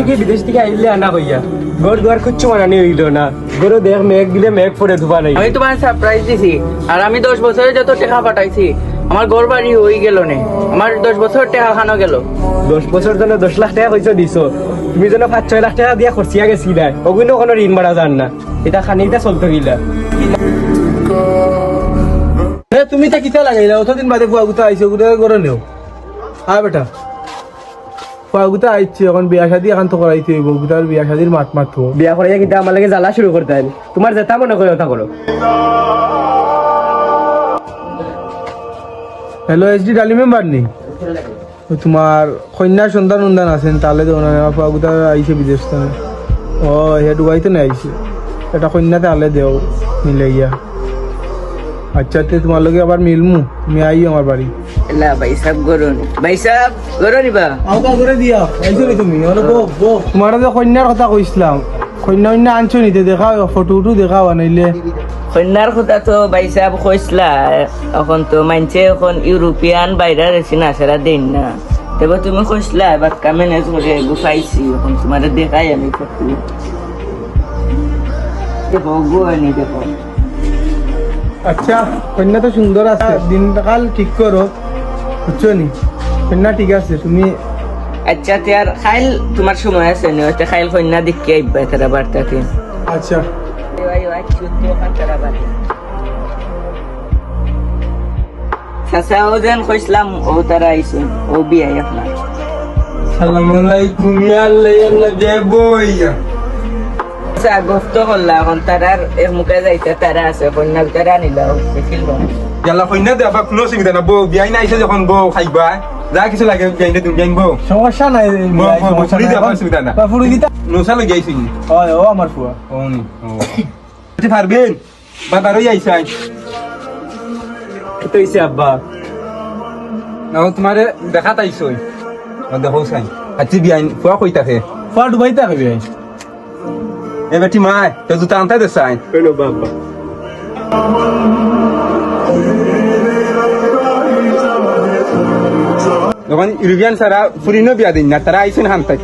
কি বিদেশ থেকে আইলে আনা হইয়া ঘর দুয়ার খুঁজছো মানানি হইল না গরু দেখ মেঘ দিলে মেঘ পরে ধোবা নাই আমি তোমার সারপ্রাইজ দিছি আর আমি 10 বছরে যত টাকা পাঠাইছি আমার ঘর বাড়ি হয়ে গেল নে আমার 10 বছর টাকা খানো গেল 10 বছর জন্য 10 লাখ টাকা পয়সা দিছো তুমি যেন 5-6 লাখ টাকা দিয়া খরচিয়া গেছিলা ওগুলো কোনো ঋণ বাড়া যান না এটা খানিটা চলতে গিলা তুমি তা কিতা লাগাইলা অতদিন বাদে ফুয়াগুতা আইছে ওগুলো করে নেও বেটা ফুয়াগুতা আইছে এখন বিয়া শাদি এখন তো করাইতে হইব গুতার বিয়া শাদির মাত মাতো বিয়া করাইয়া কিন্তু আমার লাগে জ্বালা শুরু করতে হয় তোমার যেটা মনে করে ওটা করো হ্যালো এসডি ডালি মেম্বার নি তোমার কন্যার সন্তান অনুদান আছেন তাহলে তো ফুয়াগুতা আইছে বিদেশ থেকে ও হে ডুবাইতে না আইছে এটা কন্যাতে আলে দেও মিলে গিয়া আচ্ছা তে তোমার লগে আবার মিলমু আমি আইও আমার বাড়ি এলা ভাই সাহেব গরো নিবা আওতা করে দিয়া আইছো নি তুমি ওরে গো তোমার যে কন্যার কথা কইছিলাম কন্যা আনছো নিতে দেখাও ফটো দেখাও আনাইলে কন্যার কথা তো ভাই সাহেব কইসলা এখন তো মানছে এখন ইউরোপিয়ান বাইরে রেছি না সেরা দেন না তবে তুমি কইসলা এবার ম্যানেজ করে গুছাইছি এখন তোমার দেখাই আমি ফটো দেখো গো আনি দেখো আচ্ছা কন্যা তো সুন্দর আছে দিনকাল ঠিক করো বুঝছো নি কন্যা ঠিক আছে তুমি আচ্ছা তার খাইল তোমার সময় আছে নি ওটা খাইল কন্যা দেখে আইবা তারা বার্তাতে আচ্ছা চাচা ও যেন কইসলাম ও তারা আইসো ও বিয়াই আপনার আসসালামু আলাইকুম ইয়া আল্লাহ ইয়া আল্লাহ জয় বইয়া আচ্ছা গফত করলা এখন তারার এক মুখে যাইতে তারা আছে কন্যা তারা নিলাও দেখিল ইয়ালা কইনা দে আবার কোনো অসুবিধা না বউ বিয়াই না আইসে যখন বউ খাইবা যা কিছু লাগে বিয়াইনে তুমি বিয়াইন বউ সমস্যা নাই ফুড়ি দেওয়া অসুবিধা না ফুড়ি দিতা নোসা লগে আইসি হয় ও আমার ফুয়া ও নি ও পারবেন বাবারই আইসাই তো হইছে আব্বা না তোমারে দেখা তাইছই দেখো সাই আচ্ছা বিয়াইন ফুয়া কই থাকে ফুয়া ডুবাইতে হবে এ বেটি মাই তো জুতা আনতে দে সাই কইলো বাবা যখন ইউরোপিয়ান সারা ফুরিনো বিয়া দিন না তারা আইসেন হাম তাই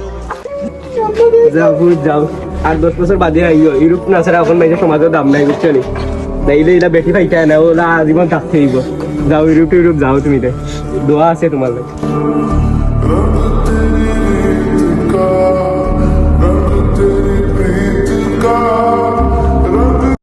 যাও ভূত যাও আর 10 বছর বাদে আইও ইউরোপ না ছাড়া এখন বাইরে সমাজের দাম নাই বুঝছো নি নাইলে এটা বেশি পাইতে না ওরা জীবন থাকতে হইব যাও ইউরোপ যাও তুমি দোয়া আছে তোমার